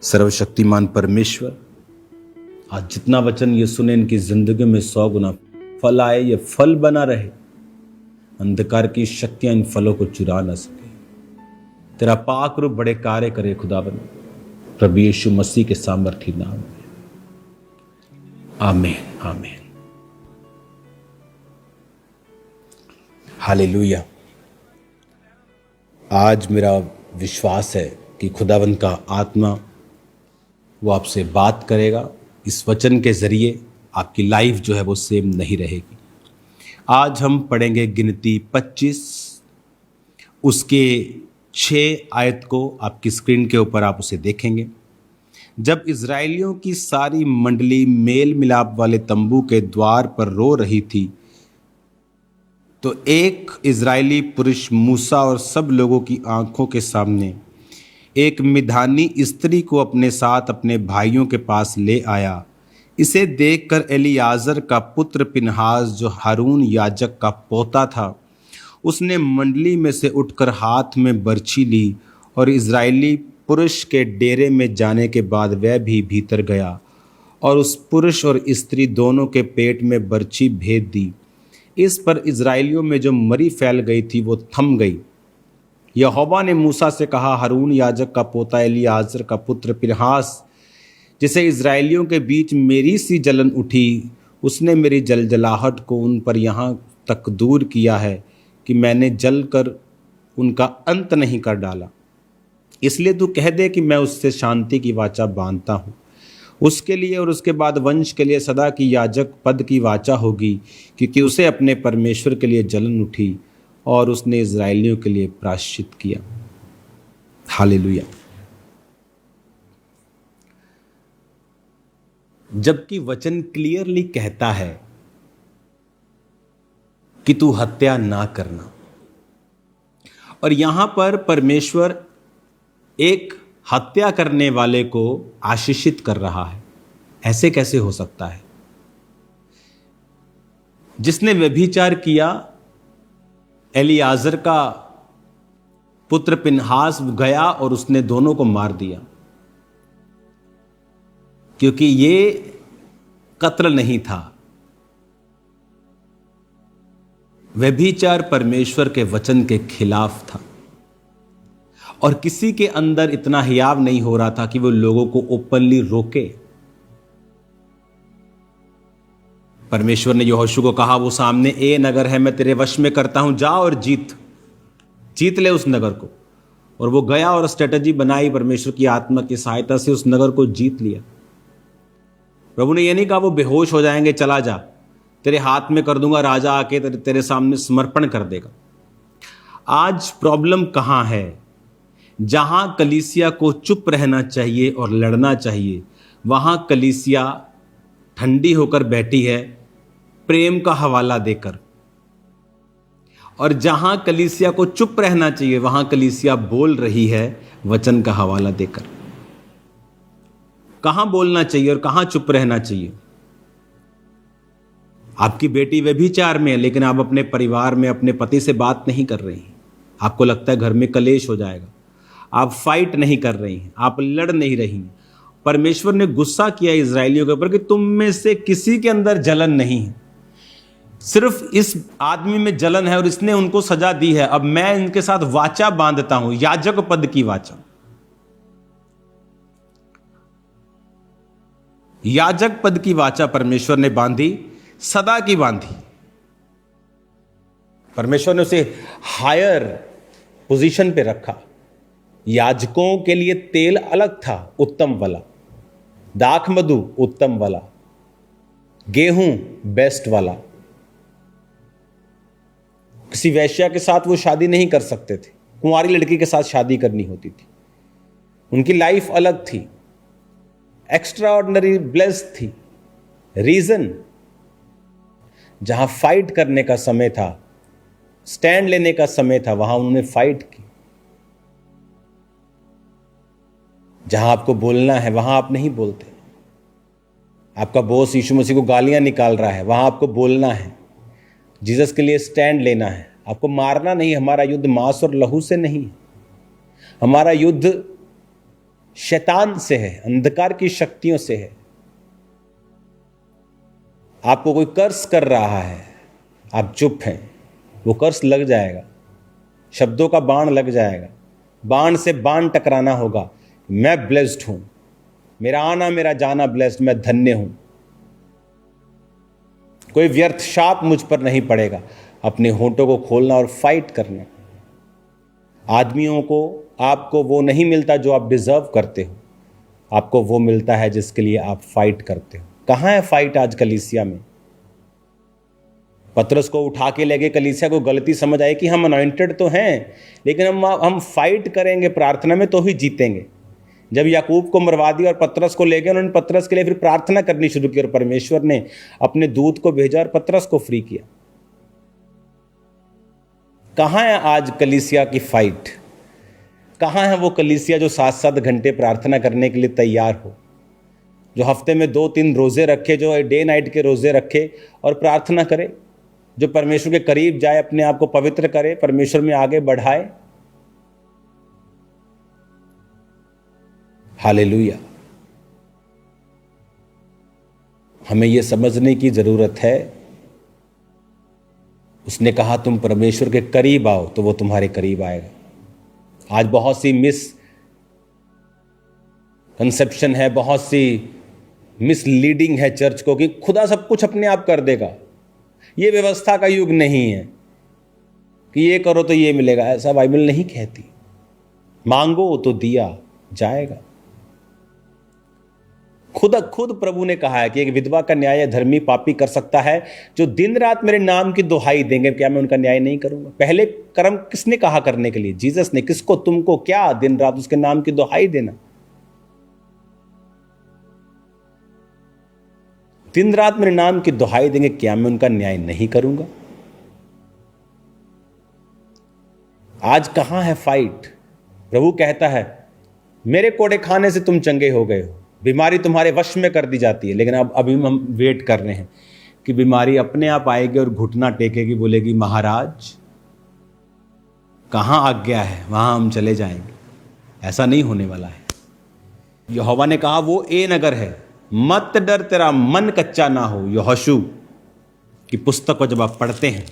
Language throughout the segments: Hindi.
सर्वशक्तिमान परमेश्वर, आज जितना वचन ये सुने इनकी जिंदगी में 100 गुना फल आए, ये फल बना रहे, अंधकार की शक्तियां इन फलों को चुरा ना सके। तेरा पाक रूप बड़े कार्य करे खुदावन, प्रभु यीशु मसीह के सामर्थी नाम में, आमीन आमीन। हालेलुया। आज मेरा विश्वास है कि खुदावन का आत्मा वो आपसे बात करेगा। इस वचन के जरिए आपकी लाइफ जो है वो सेम नहीं रहेगी। आज हम पढ़ेंगे गिनती 25, उसके 6 आयत को आपकी स्क्रीन के ऊपर आप उसे देखेंगे। जब इज़राइलियों की सारी मंडली मेल मिलाप वाले तंबू के द्वार पर रो रही थी, तो एक इज़राइली पुरुष मूसा और सब लोगों की आंखों के सामने एक मिधानी स्त्री को अपने साथ अपने भाइयों के पास ले आया। इसे देखकर एलियाजर का पुत्र पिनहास, जो हारून याजक का पोता था, उसने मंडली में से उठकर हाथ में बर्छी ली और इज़राइली पुरुष के डेरे में जाने के बाद वह भी भीतर गया और उस पुरुष और स्त्री दोनों के पेट में बर्छी भेद दी। इस पर इज़राइलियों में जो मरी फैल गई थी वो थम गई। यहोवा ने मूसा से कहा, हारून याजक का पोता एलियाजर का पुत्र पिनहास, जिसे इज़राइलियों के बीच मेरी सी जलन उठी, उसने मेरी जलजलाहट को उन पर यहाँ तक दूर किया है कि मैंने जल कर उनका अंत नहीं कर डाला। इसलिए तू कह दे कि मैं उससे शांति की वाचा बांधता हूँ। उसके लिए और उसके बाद वंश के लिए सदा की याजक पद की वाचा होगी, क्योंकि उसे अपने परमेश्वर के लिए जलन उठी और उसने इज़राइलियों के लिए प्रायश्चित किया। हालेलुया। जबकि वचन क्लियरली कहता है कि तू हत्या ना करना, और यहां पर परमेश्वर एक हत्या करने वाले को आशीषित कर रहा है। ऐसे कैसे हो सकता है? जिसने व्यभिचार किया, एलियाजर का पुत्र पिनहास गया और उसने दोनों को मार दिया, क्योंकि ये कत्ल नहीं था। व्यभिचार परमेश्वर के वचन के खिलाफ था, और किसी के अंदर इतना हियाव नहीं हो रहा था कि वो लोगों को ओपनली रोके। परमेश्वर ने यहोशू को कहा, वो सामने ए नगर है, मैं तेरे वश में करता हूं, जा और जीत ले उस नगर को। और वो गया और स्ट्रेटजी बनाई, परमेश्वर की आत्मा की सहायता से उस नगर को जीत लिया। प्रभु ने यह नहीं कहा वो बेहोश हो जाएंगे, चला जा, तेरे हाथ में कर दूंगा, राजा आके तेरे सामने समर्पण कर देगा। आज प्रॉब्लम कहां है? जहां कलीसिया को चुप रहना चाहिए और लड़ना चाहिए, वहां कलीसिया ठंडी होकर बैठी है प्रेम का हवाला देकर, और जहां कलीसिया को चुप रहना चाहिए वहां कलीसिया बोल रही है वचन का हवाला देकर। कहां बोलना चाहिए और कहां चुप रहना चाहिए? आपकी बेटी व्यभिचार में है, लेकिन आप अपने परिवार में अपने पति से बात नहीं कर रही हैं। आपको लगता है घर में कलेश हो जाएगा, आप फाइट नहीं कर रही हैं, आप लड़ नहीं रही हैं। परमेश्वर ने गुस्सा किया इज़राइलियों के ऊपर कि तुम में से किसी के अंदर जलन नहीं है, सिर्फ इस आदमी में जलन है और इसने उनको सजा दी है। अब मैं इनके साथ वाचा बांधता हूं, याजक पद की वाचा। याजक पद की वाचा परमेश्वर ने बांधी, सदा की बांधी। परमेश्वर ने उसे हायर पोजीशन पे रखा। याजकों के लिए तेल अलग था, उत्तम वाला, दाख मधु उत्तम वाला, गेहूं बेस्ट वाला। किसी वैश्या के साथ वो शादी नहीं कर सकते थे, कुंवारी लड़की के साथ शादी करनी होती थी। उनकी लाइफ अलग थी, एक्स्ट्रा ऑर्डिनरी ब्लेस्ड थी। रीजन, जहां फाइट करने का समय था, स्टैंड लेने का समय था, वहां उन्होंने फाइट की। जहां आपको बोलना है वहां आप नहीं बोलते। आपका बॉस यीशु मसीह को गालियां निकाल रहा है, वहां आपको बोलना है, जीसस के लिए स्टैंड लेना है। आपको मारना नहीं। हमारा युद्ध मांस और लहू से नहीं, हमारा युद्ध शैतान से है, अंधकार की शक्तियों से है। आपको कोई कर्स कर रहा है, आप चुप हैं, वो कर्स लग जाएगा, शब्दों का बाण लग जाएगा, बाण से बाण टकराना होगा। मैं ब्लेस्ड हूं, मेरा आना मेरा जाना ब्लेस्ड, मैं धन्य हूं, कोई व्यर्थ शाप मुझ पर नहीं पड़ेगा। अपने होंठों को खोलना और फाइट करना। आदमियों को, आपको वो नहीं मिलता जो आप डिजर्व करते हो, आपको वो मिलता है जिसके लिए आप फाइट करते हो। कहां है फाइट आज कलीसिया में? पतरस को उठा के ले गए, कलीसिया को गलती समझ आई कि हम अनॉइंटेड तो हैं, लेकिन हम फाइट करेंगे प्रार्थना में तो ही जीतेंगे। जब याकूब को मरवा दिया और पतरस को ले गए, उन्होंने पतरस के लिए फिर प्रार्थना करनी शुरू की और परमेश्वर ने अपने दूत को भेजा और पतरस को फ्री किया। कहां है आज कलीसिया की फाइट? कहां है वो कलीसिया जो 7-7 घंटे प्रार्थना करने के लिए तैयार हो, जो हफ्ते में 2-3 रोजे रखे, जो डे नाइट के रोजे रखे और प्रार्थना करे, जो परमेश्वर के करीब जाए, अपने आप को पवित्र करे, परमेश्वर में आगे बढ़ाए। हालेलुया। हमें यह समझने की जरूरत है, उसने कहा तुम परमेश्वर के करीब आओ तो वो तुम्हारे करीब आएगा। आज बहुत सी मिस कंसेप्शन है, बहुत सी मिसलीडिंग है चर्च को कि खुदा सब कुछ अपने आप कर देगा। ये व्यवस्था का युग नहीं है कि ये करो तो ये मिलेगा, ऐसा बाइबल नहीं कहती। मांगो तो दिया जाएगा। खुद प्रभु ने कहा है कि एक विधवा का न्याय धर्मी पापी कर सकता है जो दिन रात मेरे नाम की दुहाई देंगे, क्या मैं उनका न्याय नहीं करूंगा? पहले कर्म किसने कहा करने के लिए? जीसस ने। किसको? तुमको। क्या? दिन रात उसके नाम की दुहाई देना। दिन रात मेरे नाम की दुहाई देंगे, क्या मैं उनका न्याय नहीं करूंगा? आज कहां है फाइट? प्रभु कहता है मेरे कोड़े खाने से तुम चंगे हो गए हो, बीमारी तुम्हारे वश में कर दी जाती है। लेकिन अब अभी हम वेट कर रहे हैं कि बीमारी अपने आप आएगी और घुटना टेकेगी, बोलेगी महाराज कहां आज्ञा है, वहां हम चले जाएंगे। ऐसा नहीं होने वाला है। यहोवा ने कहा वो ए नगर है, मत डर, तेरा मन कच्चा ना हो। यहोशू की पुस्तक को जब आप पढ़ते हैं,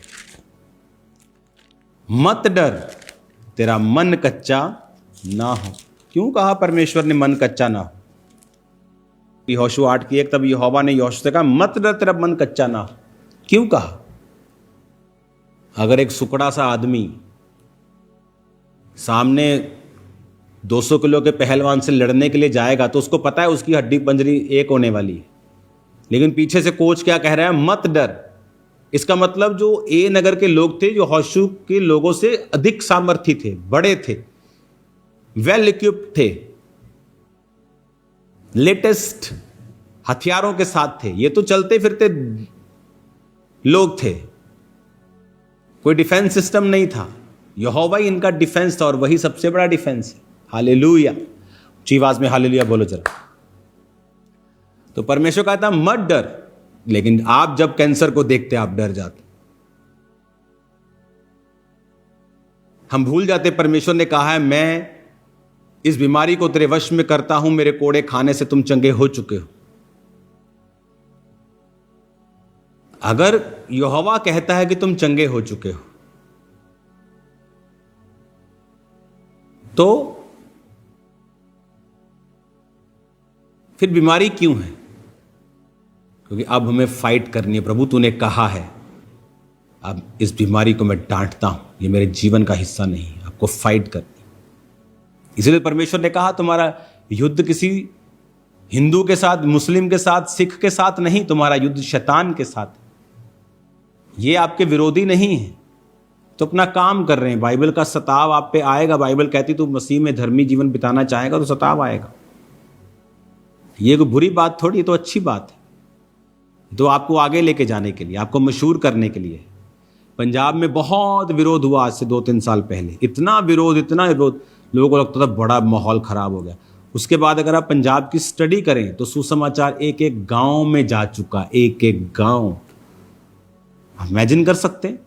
मत डर, तेरा मन कच्चा ना हो। क्यों कहा परमेश्वर ने मन कच्चा ना हो? यहोशू 8:1, तब यहोवा ने यहोशू से कहा मत डर, तेरा मन कच्चा ना हो। क्यों कहा? अगर एक सुकड़ा सा आदमी सामने 200 किलो के पहलवान से लड़ने के लिए जाएगा तो उसको पता है उसकी हड्डी पंजरी एक होने वाली है, लेकिन पीछे से कोच क्या कह रहा है? मत डर। इसका मतलब जो ए नगर के लोग थे, जो यहोशू के लोगों से अधिक सामर्थी थे, बड़े थे, वेल इक्विप्ड थे, लेटेस्ट हथियारों के साथ थे। ये तो चलते फिरते लोग थे, कोई डिफेंस सिस्टम नहीं था। यहोवा ही इनका डिफेंस था और वही सबसे बड़ा डिफेंस है। हालेलुया। ऊंची आवाज में हालेलुया बोलो जरा। तो परमेश्वर कहता मत डर, लेकिन आप जब कैंसर को देखते आप डर जाते। हम भूल जाते परमेश्वर ने कहा है मैं इस बीमारी को तेरे वश में करता हूं, मेरे कोड़े खाने से तुम चंगे हो चुके हो। अगर यहोवा कहता है कि तुम चंगे हो चुके हो, तो फिर बीमारी क्यों है? क्योंकि अब हमें फाइट करनी है। प्रभु तूने कहा है, अब इस बीमारी को मैं डांटता हूं, ये मेरे जीवन का हिस्सा नहीं है, आपको फाइट करनी। इसलिए परमेश्वर ने कहा तुम्हारा युद्ध किसी हिंदू के साथ, मुस्लिम के साथ, सिख के साथ नहीं, तुम्हारा युद्ध शैतान के साथ। ये आपके विरोधी नहीं है, तो अपना काम कर रहे हैं। बाइबल का सताव आप पे आएगा। बाइबल कहती तू मसीह में धर्मी जीवन बिताना चाहेगा तो सताव आएगा। ये कोई बुरी बात थोड़ी, तो अच्छी बात है, तो आपको आगे लेके जाने के लिए, आपको मशहूर करने के लिए। पंजाब में बहुत विरोध हुआ आज से 2-3 साल पहले, इतना विरोध, लोगों को लगता था बड़ा माहौल खराब हो गया। उसके बाद अगर आप पंजाब की स्टडी करें तो सुसमाचार एक एक गांव में जा चुका, एक एक गांव। आप इमेजिन कर सकते हैं,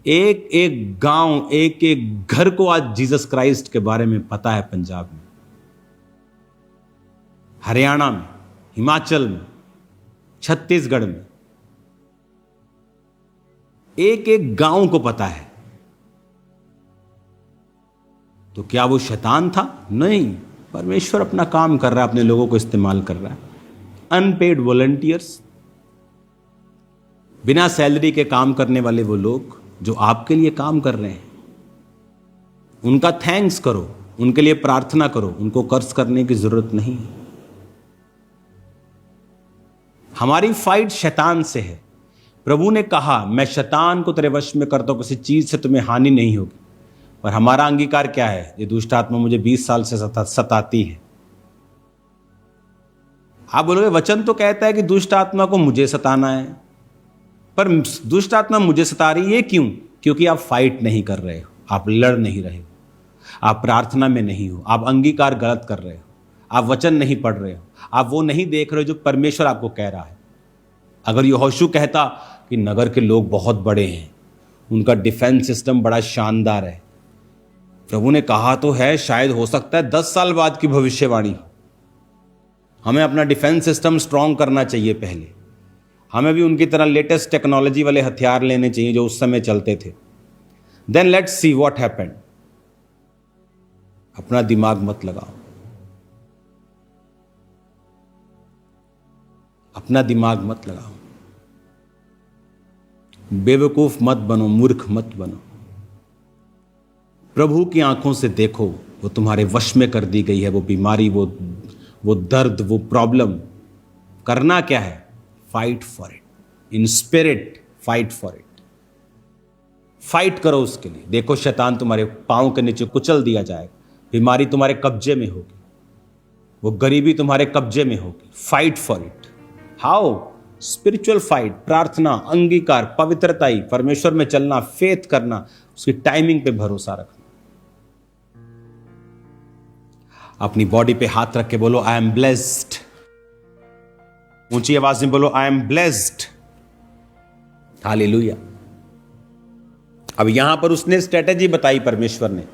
एक एक गांव, एक एक घर को आज जीसस क्राइस्ट के बारे में पता है पंजाब में। हरियाणा में, हिमाचल में, छत्तीसगढ़ में, एक एक गांव को पता है। तो क्या वो शैतान था? नहीं, परमेश्वर अपना काम कर रहा है, अपने लोगों को इस्तेमाल कर रहा है। अनपेड वॉलंटियर्स, बिना सैलरी के काम करने वाले वो लोग जो आपके लिए काम कर रहे हैं, उनका थैंक्स करो, उनके लिए प्रार्थना करो, उनको कर्ज करने की जरूरत नहीं है। हमारी फाइट शैतान से है। प्रभु ने कहा, मैं शैतान को तेरे वश में करता हूं, किसी चीज से तुम्हें हानि नहीं होगी। और हमारा अंगीकार क्या है? ये दुष्ट आत्मा मुझे 20 साल से सताती है। आप बोलोगे वचन तो कहता है कि दुष्ट आत्मा को मुझे सताना है, पर दुष्ट आत्मा मुझे सता रही है क्यों? क्योंकि आप फाइट नहीं कर रहे हो, आप लड़ नहीं रहे हो, आप प्रार्थना में नहीं हो, आप अंगीकार गलत कर रहे हो, आप वचन नहीं पढ़ रहे हो, आप वो नहीं देख रहे हो जो परमेश्वर आपको कह रहा है। अगर यहोशू कहता कि नगर के लोग बहुत बड़े हैं, उनका डिफेंस सिस्टम बड़ा शानदार है, प्रभु ने कहा तो है, शायद हो सकता है 10 साल बाद की भविष्यवाणी। हमें अपना डिफेंस सिस्टम स्ट्रांग करना चाहिए पहले। हमें भी उनकी तरह लेटेस्ट टेक्नोलॉजी वाले हथियार लेने चाहिए जो उस समय चलते थे। Then let's see what happened. अपना दिमाग मत लगाओ, अपना दिमाग मत लगाओ, बेवकूफ मत बनो, मूर्ख मत बनो। प्रभु की आंखों से देखो, वो तुम्हारे वश में कर दी गई है। वो बीमारी, वो दर्द, वो प्रॉब्लम। करना क्या है? Fight for it in spirit, fight for it, fight करो उसके लिए। देखो शैतान तुम्हारे पांव के नीचे कुचल दिया जाएगा, बीमारी तुम्हारे कब्जे में होगी, वो गरीबी तुम्हारे कब्जे में होगी। Fight for it. How? Spiritual fight, प्रार्थना, अंगीकार, पवित्रता, परमेश्वर में चलना, फेथ करना, उसकी टाइमिंग पे भरोसा रखना। अपनी बॉडी पे हाथ रख के बोलो, आई एम ब्लेस्ड। ऊंची आवाज में बोलो, आई एम ब्लेस्ड। हालेलुया। अब यहां पर उसने स्ट्रेटेजी बताई परमेश्वर ने,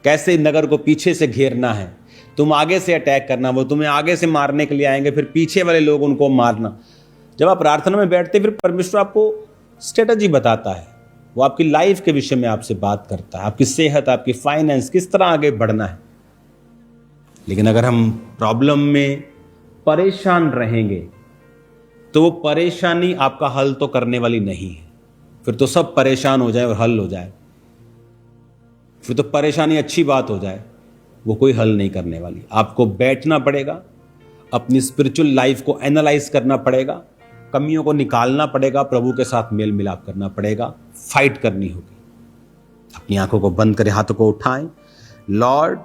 कैसे नगर को पीछे से घेरना है। तुम आगे से अटैक करना, वो तुम्हें आगे से मारने के लिए आएंगे, फिर पीछे वाले लोग उनको मारना। जब आप प्रार्थना में बैठते फिर परमेश्वर आपको स्ट्रेटेजी बताता है, वो आपकी लाइफ के विषय में आपसे बात करता है, आपकी सेहत, आपकी फाइनेंस, किस तरह आगे बढ़ना है। लेकिन अगर हम प्रॉब्लम में परेशान रहेंगे तो वो परेशानी आपका हल तो करने वाली नहीं है। फिर तो सब परेशान हो जाए और हल हो जाए, फिर तो परेशानी अच्छी बात हो जाए, वो कोई हल नहीं करने वाली। आपको बैठना पड़ेगा, अपनी स्पिरिचुअल लाइफ को एनालाइज करना पड़ेगा, कमियों को निकालना पड़ेगा, प्रभु के साथ मेल मिलाप करना पड़ेगा, फाइट करनी होगी। अपनी आंखों को बंद करें, हाथों को उठाएं। लॉर्ड,